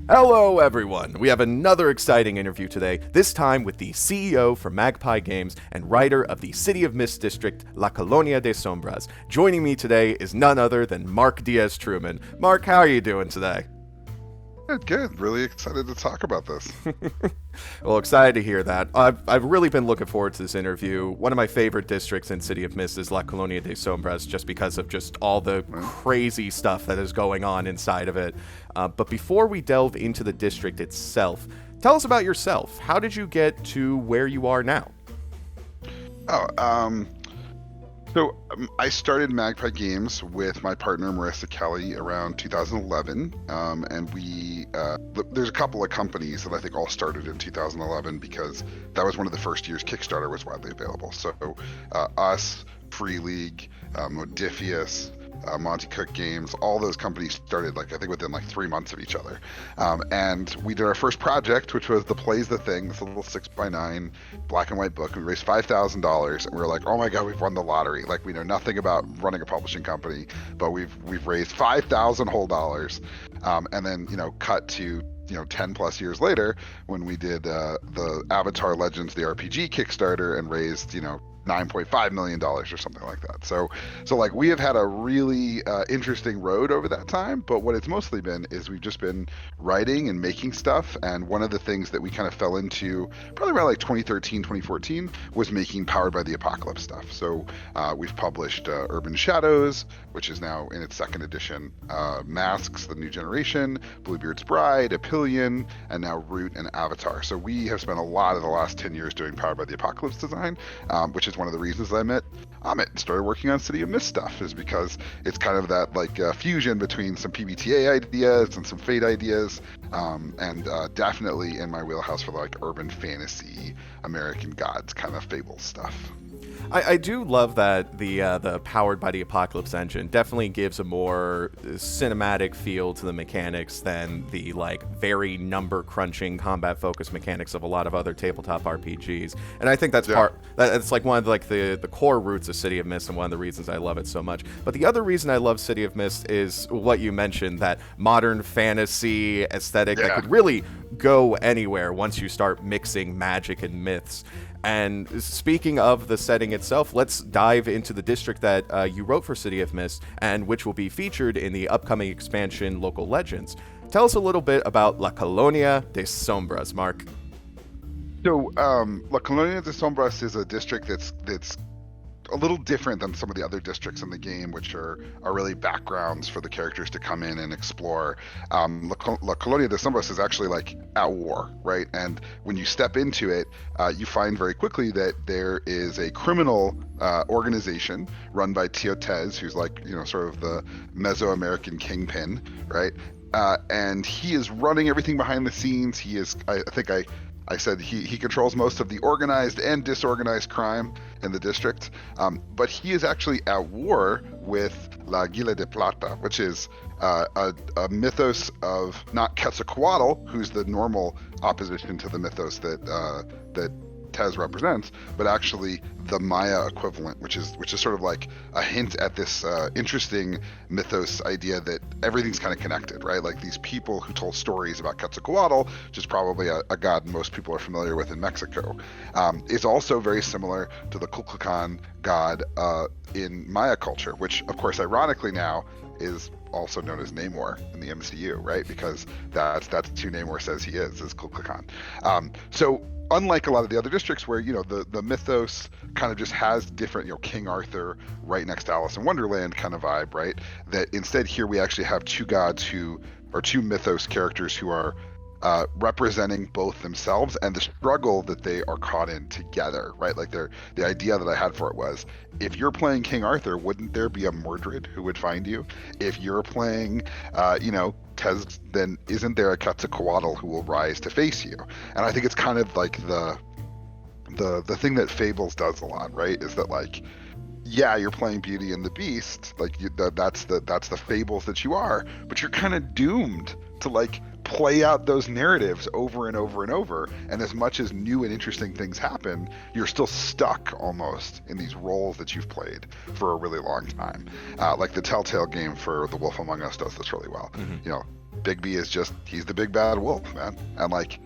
Hello, everyone. We have another exciting interview today, this time with the CEO for Magpie Games and writer of the City of Mist district, La Colonia de Sombras. Joining me today is none other than Mark Diaz Truman. Mark, how are you doing today? Good. Really excited to talk about this. Well, excited to hear that. I've really been looking forward to this interview. One of my favorite districts in City of Mist is La Colonia de Sombras, just because of just all the crazy stuff that is going on inside of it. But before we delve into the district itself, tell us about yourself. How did you get to where you are now? I started Magpie Games with my partner Marissa Kelly around 2011, and there's a couple of companies that I think all started in 2011 because that was one of the first years Kickstarter was widely available. So us, Free League, Modifius, Monty Cook Games, all those companies started I think within 3 months of each other. And we did our first project, which was The Plays the Thing, this little 6x9 black and white book. And we raised $5,000 and we were like, oh my God, we've won the lottery. We know nothing about running a publishing company, but we've raised 5,000 whole dollars. And then, cut to 10 plus years later when we did the Avatar Legends, the RPG Kickstarter, and raised, $9.5 million or something like that. So we have had a really interesting road over that time, but what it's mostly been is we've just been writing and making stuff. And one of the things that we kind of fell into probably around 2013, 2014 was making Powered by the Apocalypse stuff. So we've published Urban Shadows, which is now in its second edition, Masks, the New Generation, Bluebeard's Bride, Apillion, and now Root and Avatar. So we have spent a lot of the last 10 years doing Powered by the Apocalypse design, which is one of the reasons I met Amit and started working on City of Mist stuff, is because it's kind of that fusion between some PBTA ideas and some Fate ideas, and definitely in my wheelhouse for urban fantasy, American gods kind of fable stuff. I do love that the Powered by the Apocalypse engine definitely gives a more cinematic feel to the mechanics than the very number crunching combat focused mechanics of a lot of other tabletop RPGs. And I think that's that's one of the core roots of City of Mist and one of the reasons I love it so much. But the other reason I love City of Mist is what you mentioned, that modern fantasy aesthetic that could really go anywhere once you start mixing magic and myths. And speaking of the setting itself, let's dive into the district that you wrote for City of Mist and which will be featured in the upcoming expansion Local Legends. Tell us a little bit about La Colonia de Sombras, Mark. So La Colonia de Sombras is a district that's a little different than some of the other districts in the game, which are really backgrounds for the characters to come in and explore. La Colonia de Sombras is actually at war, right? And when you step into it, you find very quickly that there is a criminal organization run by Teotez, who's sort of the Mesoamerican kingpin, right? And he is running everything behind the scenes. He is, I said he controls most of the organized and disorganized crime in the district, but he is actually at war with Lagila de Plata, which is a mythos of not Quetzalcoatl, who's the normal opposition to the mythos that Tez represents, but actually the Maya equivalent, which is sort of a hint at this interesting mythos idea that everything's kind of connected, right? These people who told stories about Quetzalcoatl, which is probably a god most people are familiar with in Mexico, is also very similar to the Kukulkan god in Maya culture, which of course ironically now is also known as Namor in the MCU, right? Because that's who Namor says he is Kukulkan. So unlike a lot of the other districts where, the mythos kind of just has different, King Arthur right next to Alice in Wonderland kind of vibe, right? That instead here we actually have two gods who are two mythos characters who are representing both themselves and the struggle that they are caught in together, right? The idea that I had for it was, if you're playing King Arthur, wouldn't there be a Mordred who would find you? If you're playing, Tez, then isn't there a Quetzalcoatl who will rise to face you? And I think it's kind of the thing that Fables does a lot, right? Is that you're playing Beauty and the Beast, that's the Fables that you are, but you're kind of doomed to play out those narratives over and over and over. And as much as new and interesting things happen, you're still stuck almost in these roles that you've played for a really long time. The Telltale game for The Wolf Among Us does this really well. Mm-hmm. Bigby is just, he's the big bad wolf, man. And like,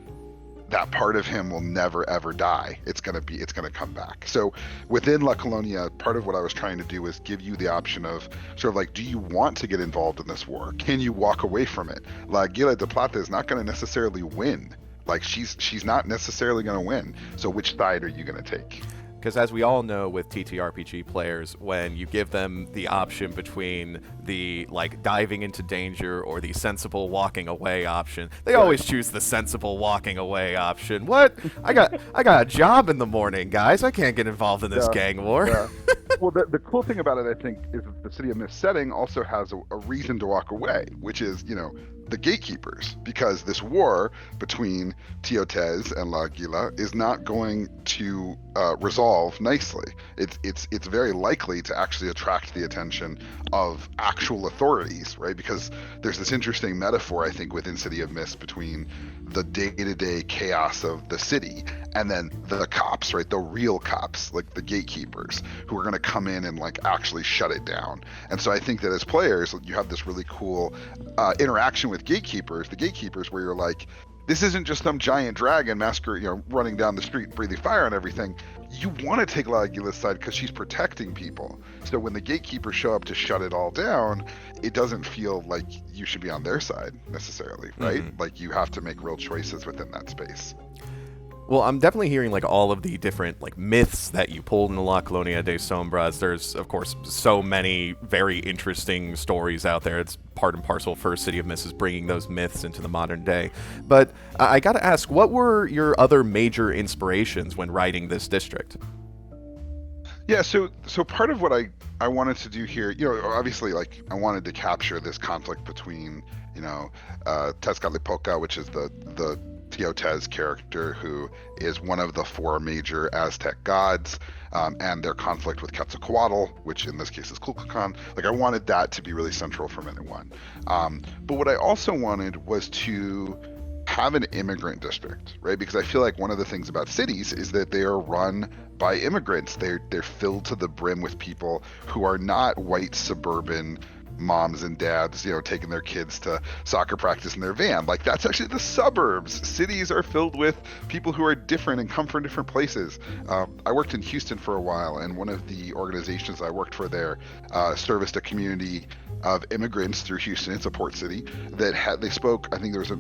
that part of him will never ever die. It's gonna come back. So within La Colonia, part of what I was trying to do was give you the option of sort of like, do you want to get involved in this war? Can you walk away from it? Lagila de Plata is not going to necessarily win. Like she's not necessarily going to win. So which side are you going to take? Because as we all know with TTRPG players, when you give them the option between the like diving into danger or the sensible walking away option, they always choose the sensible walking away option. What? I got a job in the morning, guys. I can't get involved in this gang war. Yeah. Well, the cool thing about it, I think, is that the City of Mist setting also has a reason to walk away, which is, the Gatekeepers, because this war between Teotez and Lagila is not going to resolve nicely. It's very likely to actually attract the attention of actual authorities, right? Because there's this interesting metaphor, I think, within City of Mist between the day-to-day chaos of the city and then the cops, right? The real cops, like the Gatekeepers, who are going to come in and like actually shut it down. And so I think that as players, you have this really cool interaction with Gatekeepers, the Gatekeepers, where you're like, this isn't just some giant dragon running down the street breathing fire on everything. You want to take Lagila's side because she's protecting people. So when the Gatekeepers show up to shut it all down, it doesn't feel like you should be on their side necessarily, right? Mm-hmm. Like you have to make real choices within that space. Well, I'm definitely hearing like all of the different like myths that you pulled in the La Colonia de Sombras. There's of course so many very interesting stories out there. It's part and parcel for City of Mist is bringing those myths into the modern day. But I got to ask, what were your other major inspirations when writing this district? Yeah, so part of what I wanted to do here, obviously like I wanted to capture this conflict between Tezcatlipoca, which is the Teotez character, who is one of the four major Aztec gods, and their conflict with Quetzalcoatl, which in this case is Kukulkan. Like I wanted that to be really central for minute one. But what I also wanted was to have an immigrant district, right? Because I feel like one of the things about cities is that they are run by immigrants. They're filled to the brim with people who are not white suburban moms and dads, taking their kids to soccer practice in their van. Like that's actually the suburbs. Cities are filled with people who are different and come from different places. I worked in Houston for a while, and one of the organizations I worked for there serviced a community of immigrants through Houston. It's a port city that they spoke, I think there was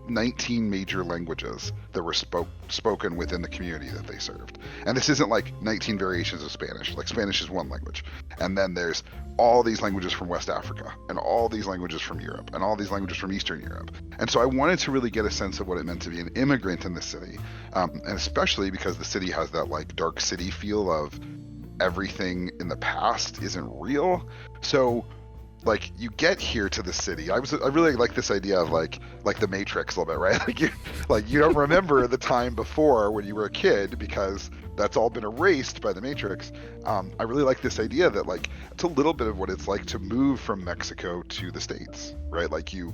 19 major languages that were spoken within the community that they served. And this isn't like 19 variations of Spanish. Like Spanish is one language. And then there's all these languages from West Africa, and all these languages from Europe, and all these languages from Eastern Europe. And so I wanted to really get a sense of what it meant to be an immigrant in the city. And especially because the city has that like dark city feel of everything in the past isn't real. So like you get here to the city. I really like this idea of like the Matrix a little bit, right? Like you don't remember the time before when you were a kid because that's all been erased by the Matrix. I really like this idea that like it's a little bit of what it's like to move from Mexico to the States, right? Like you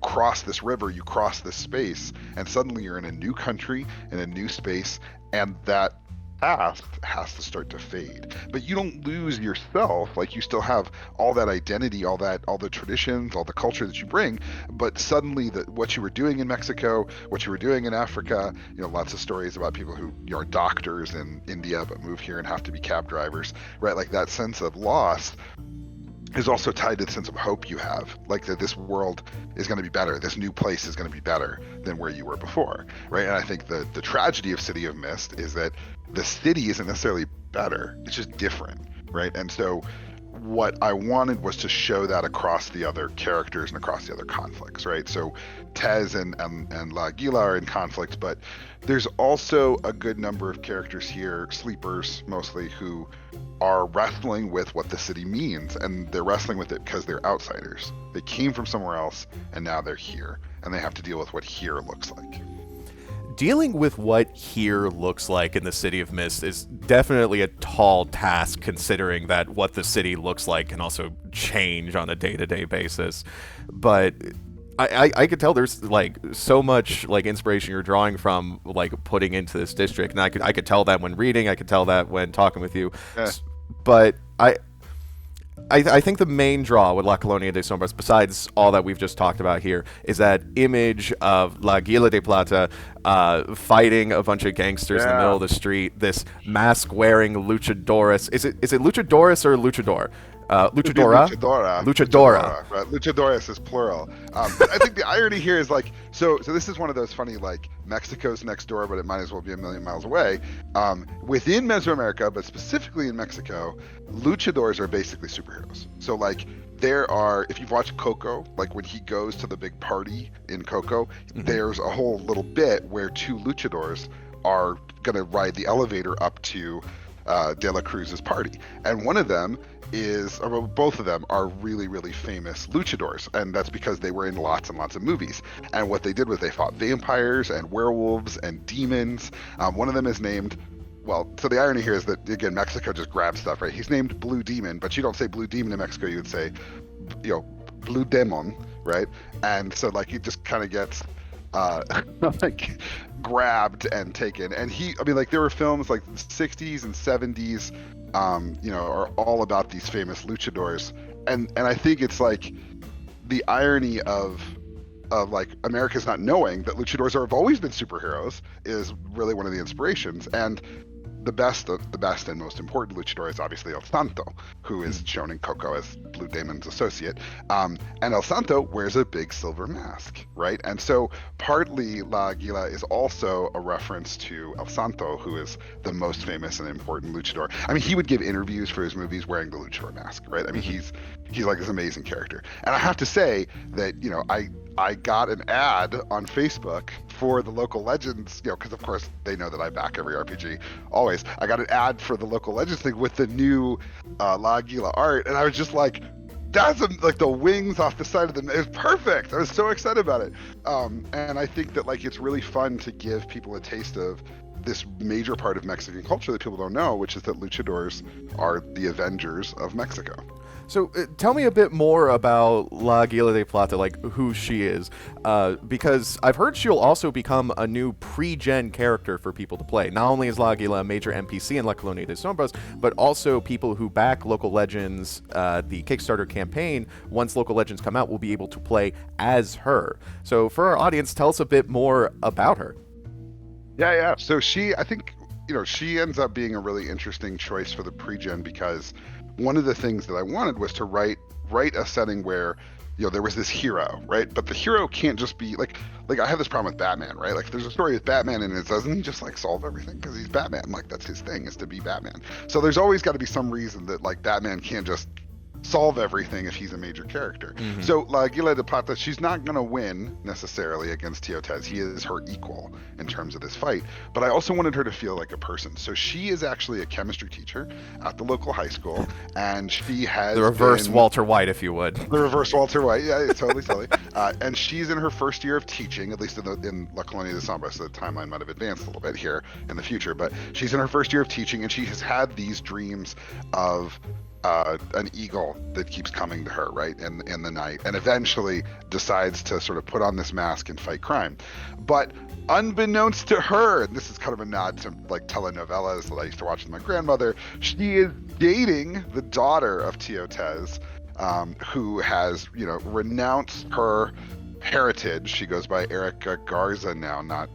cross this river, you cross this space, and suddenly you're in a new country, in a new space, and that past has to start to fade. But you don't lose yourself. Like you still have all that identity, all the traditions, all the culture that you bring, but suddenly what you were doing in Mexico, what you were doing in Africa, lots of stories about people who are doctors in India but move here and have to be cab drivers, right? Like that sense of loss is also tied to the sense of hope you have, like that this world is going to be better, this new place is going to be better than where you were before, right? And I think the tragedy of City of Mist is that the city isn't necessarily better, it's just different, right? And so what I wanted was to show that across the other characters and across the other conflicts, right? So Tez and Lagila are in conflict, but there's also a good number of characters here, sleepers mostly, who are wrestling with what the city means, and they're wrestling with it because they're outsiders. They came from somewhere else, and now they're here, and they have to deal with what here looks like. Dealing with what here looks like in the City of Mist is definitely a tall task, considering that what the city looks like can also change on a day-to-day basis. But I could tell there's like so much like inspiration you're drawing from like putting into this district, and I could tell that when reading, I could tell that when talking with you. Yeah. But I think the main draw with La Colonia de Sombras, besides all that we've just talked about here, is that image of Lagila de Plata fighting a bunch of gangsters in the middle of the street. This mask-wearing luchadores. Is it luchadores or luchador? Luchadora? Luchadora. Right. Luchadores is plural. But I think the irony here is like, so this is one of those funny, like, Mexico's next door, but it might as well be a million miles away. Within Mesoamerica, but specifically in Mexico, luchadors are basically superheroes. So, like, there are, if you've watched Coco, like when he goes to the big party in Coco, there's a whole little bit where two luchadors are going to ride the elevator up to De La Cruz's party. And one of them or both of them are really, really famous luchadors, and that's because they were in lots and lots of movies. And what they did was they fought vampires and werewolves and demons. One of them is named, well, so the irony here is that, again, Mexico just grabs stuff, right? He's named Blue Demon, but you don't say Blue Demon in Mexico, you would say, Blue Demon, right? And so, like, he just kind of gets like grabbed and taken. And there were films like the 60s and 70s are all about these famous luchadors, and I think it's like the irony of like America's not knowing that luchadors have always been superheroes is really one of the inspirations. And the best and most important luchador is obviously El Santo, who is shown in Coco as Blue Damon's associate. And El Santo wears a big silver mask, right? And so partly La Aguila is also a reference to El Santo, who is the most famous and important luchador. I mean, he would give interviews for his movies wearing the luchador mask, right? I mean, he's like this amazing character. And I have to say that, I got an ad on Facebook for the Local Legends, because of course they know that I back every RPG always. I got an ad for the Local Legends thing with the new La Aguila art, and I was just like, that's like the wings off the side of the. It was perfect. I was so excited about it, and I think that like it's really fun to give people a taste of this major part of Mexican culture that people don't know, which is that luchadors are the Avengers of Mexico. So tell me a bit more about La Aguila de Plata, like who she is, because I've heard she'll also become a new pre-gen character for people to play. Not only is La Aguila a major NPC in La Colonia de Sombras, but also people who back Local Legends, the Kickstarter campaign, once Local Legends come out, will be able to play as her. So for our audience, tell us a bit more about her. Yeah. So I think, she ends up being a really interesting choice for the pre-gen, because one of the things that I wanted was to write a setting where, there was this hero, right? But the hero can't just be like I have this problem with Batman, right? Like there's a story with Batman and doesn't he just like solve everything because he's Batman? Like that's his thing, is to be Batman. So there's always got to be some reason that like Batman can't just solve everything if he's a major character. So La Aguila de Plata, she's not going to win necessarily against Teotez. He is her equal in terms of this fight, but I also wanted her to feel like a person. So she is actually a chemistry teacher at the local high school, and she has the reverse Walter White, if you would. The reverse Walter White, yeah, it's totally silly. And she's in her first year of teaching, at least in La Colonia de Sombra, so the timeline might have advanced a little bit here in the future, but she's in her first year of teaching, and she has had these dreams of an eagle that keeps coming to her, right, in the night, and eventually decides to sort of put on this mask and fight crime. But unbeknownst to her, and this is kind of a nod to like telenovelas that I used to watch with my grandmother, she is dating the daughter of Teotez, who has, renounced her heritage. She goes by Erica Garza now, not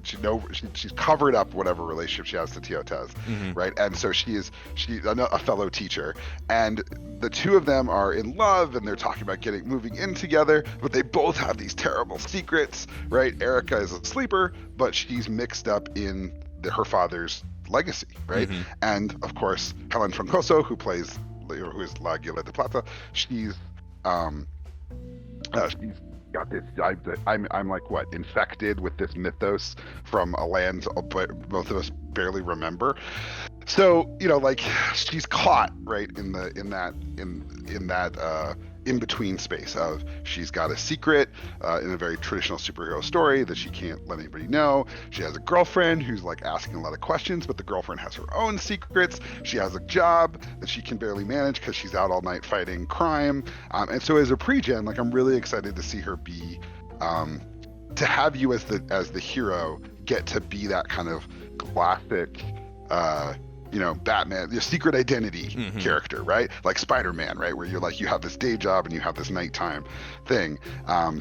she's covered up whatever relationship she has to Teotez, right? And so she's a fellow teacher, and the two of them are in love, and they're talking about moving in together, but they both have these terrible secrets, right? Erica is a sleeper, but she's mixed up in her father's legacy, right? And of course, Helen Trunkoso, who is La Aguila de Plata, she's got this. I'm like what, infected with this mythos from a land both of us barely remember. So like she's caught right in that in between space of she's got a secret in a very traditional superhero story that she can't let anybody know. She has a girlfriend who's like asking a lot of questions, but the girlfriend has her own secrets. She has a job that she can barely manage because she's out all night fighting crime. And so as a pre-gen, like I'm really excited to see her be to have you as the hero get to be that kind of classic Batman, your secret identity character, right? Like Spider-Man, right? Where you're like, you have this day job and you have this nighttime thing.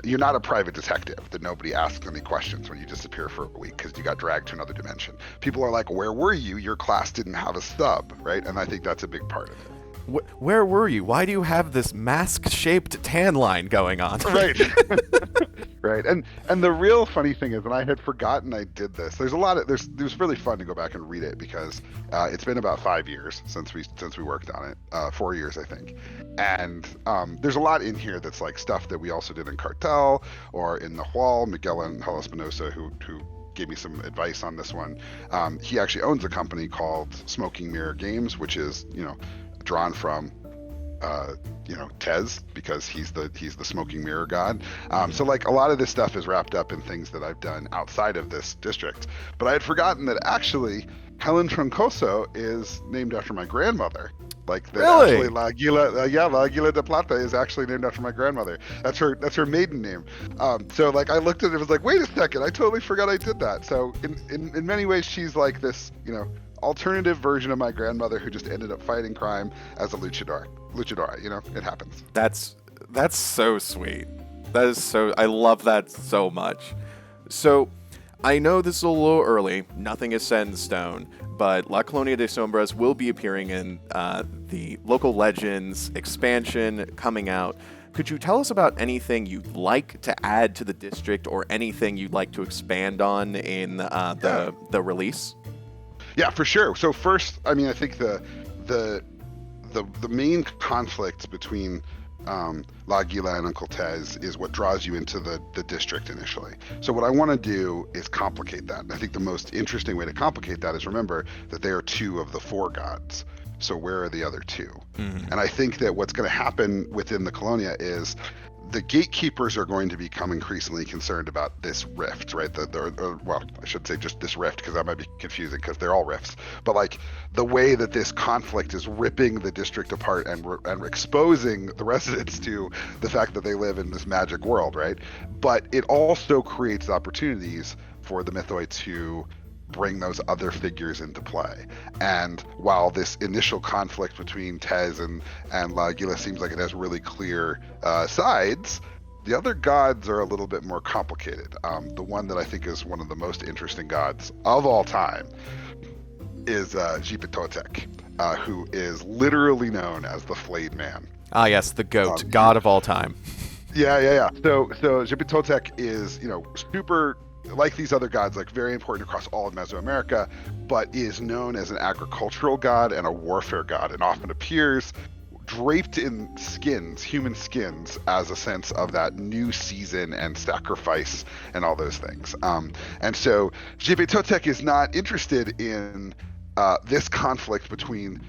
You're not a private detective that nobody asks any questions when you disappear for a week because you got dragged to another dimension. People are like, where were you? Your class didn't have a sub, right? And I think that's a big part of it. Where were you? Why do you have this mask-shaped tan line going on? Right. Right. And the real funny thing is, and I had forgotten I did this. There's a lot of it was really fun to go back and read it because it's been about 5 years since we worked on it. 4 years, I think. And there's a lot in here that's like stuff that we also did in Cartel or in the Wall. Miguel and Hela Espinosa, who gave me some advice on this one. He actually owns a company called Smoking Mirror Games, which is, drawn from Tez, because he's the smoking mirror god. So like a lot of this stuff is wrapped up in things that I've done outside of this district. But I had forgotten that actually Helen Trunkoso is named after my grandmother. Like that. Really? Actually Lagila de Plata is actually named after my grandmother. That's her maiden name. So like I looked at it and was like, wait a second, I totally forgot I did that. So in many ways she's like this, alternative version of my grandmother who just ended up fighting crime as a luchadora. It happens. That's so sweet. That is so, I love that so much. So I know this is a little early, nothing is set in stone, but La Colonia de Sombras will be appearing in the Local Legends expansion coming out. Could you tell us about anything you'd like to add to the district or anything you'd like to expand on in the release? Yeah, for sure. So first, I mean, I think the main conflict between Lagila and Uncle Tez is what draws you into the district initially. So what I want to do is complicate that. And I think the most interesting way to complicate that is remember that they are two of the four gods. So where are the other two? Mm-hmm. And I think that what's going to happen within the Colonia is the gatekeepers are going to become increasingly concerned about this rift, right? Well, I should say just this rift because that might be confusing because they're all rifts. But like the way that this conflict is ripping the district apart and exposing the residents to the fact that they live in this magic world, right? But it also creates opportunities for the Mythoid to bring those other figures into play. And while this initial conflict between Tez and Lagila seems like it has really clear sides, the other gods are a little bit more complicated. The one that I think is one of the most interesting gods of all time is Xipetotec, who is literally known as the Flayed Man. Ah, yes, the goat, god of all time. Yeah. So Xipetotec is, super, like these other gods, like very important across all of Mesoamerica, but is known as an agricultural god and a warfare god, and often appears draped in skins, human skins, as a sense of that new season and sacrifice and all those things. And so Xipetotec is not interested in this conflict between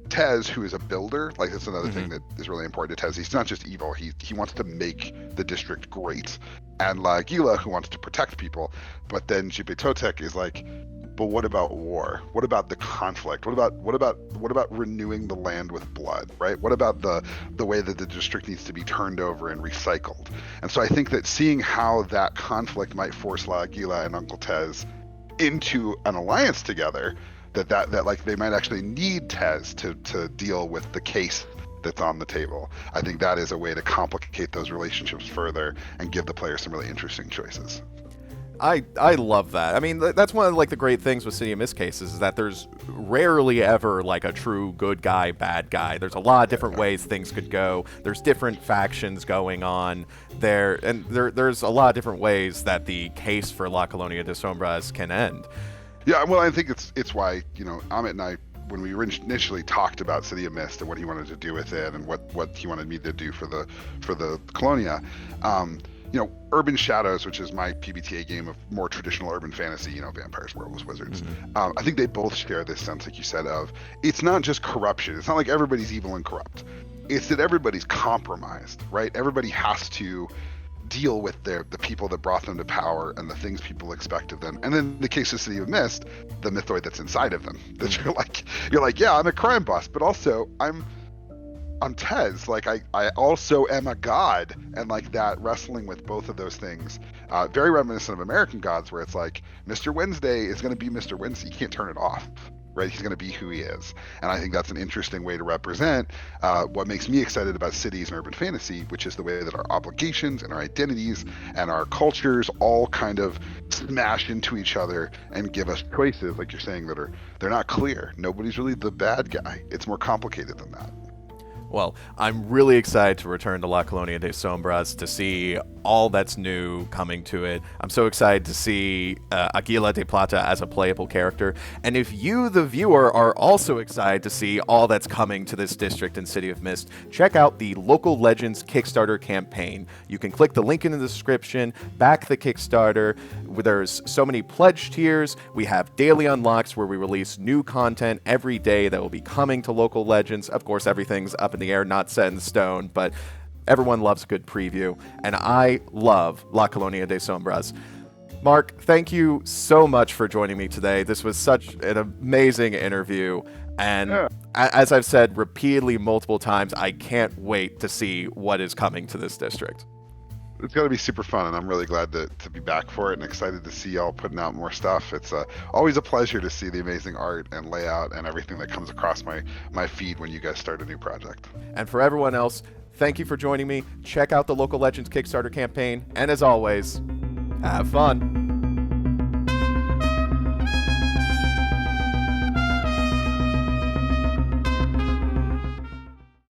Tez, who is a builder. Like, that's another thing that is really important to Tez. He's not just evil, he wants to make the district great. And Lagila, who wants to protect people. But then Xipetotec is like, but what about war? What about the conflict? What about renewing the land with blood, right? What about the way that the district needs to be turned over and recycled? And so I think that seeing how that conflict might force Lagila and Uncle Tez into an alliance together, that like they might actually need Tez to deal with the case that's on the table. I think that is a way to complicate those relationships further and give the player some really interesting choices. I love that. I mean, that's one of like the great things with City of Mist cases is that there's rarely ever like a true good guy, bad guy. There's a lot of different ways things could go. There's different factions going on there, and there's a lot of different ways that the case for La Colonia de Sombras can end. Yeah, well, I think it's why, Amit and I, when we initially talked about City of Mist and what he wanted to do with it and what he wanted me to do for the Colonia, Urban Shadows, which is my PBTA game of more traditional urban fantasy, vampires, werewolves, wizards. I think they both share this sense, like you said, of it's not just corruption. It's not like everybody's evil and corrupt. It's that everybody's compromised, right? Everybody has to deal with the people that brought them to power and the things people expect of them. And then in the case of City of Mist, the mythoid that's inside of them. That you're like, yeah, I'm a crime boss, but also I'm Tez. Like I also am a god, and like that wrestling with both of those things, very reminiscent of American Gods, where it's like Mr. Wednesday is going to be Mr. Wednesday. You can't turn it off, right? He's going to be who he is. And I think that's an interesting way to represent what makes me excited about cities and urban fantasy, which is the way that our obligations and our identities and our cultures all kind of smash into each other and give us choices, like you're saying, they're not clear. Nobody's really the bad guy. It's more complicated than that. Well, I'm really excited to return to La Colonia de Sombras to see all that's new coming to it. I'm so excited to see Lagila de Plata as a playable character. And if you, the viewer, are also excited to see all that's coming to this district in City of Mist, check out the Local Legends Kickstarter campaign. You can click the link in the description, back the Kickstarter. There's so many pledge tiers. We have daily unlocks where we release new content every day that will be coming to Local Legends. Of course, everything's up in the air, not set in stone, but everyone loves a good preview, and I love La Colonia de Sombras. Mark, thank you so much for joining me today. This was such an amazing interview, and as I've said repeatedly multiple times, I can't wait to see what is coming to this district. It's going to be super fun, and I'm really glad to be back for it and excited to see y'all putting out more stuff. It's always a pleasure to see the amazing art and layout and everything that comes across my feed when you guys start a new project. And for everyone else, thank you for joining me. Check out the Local Legends Kickstarter campaign, and as always, have fun.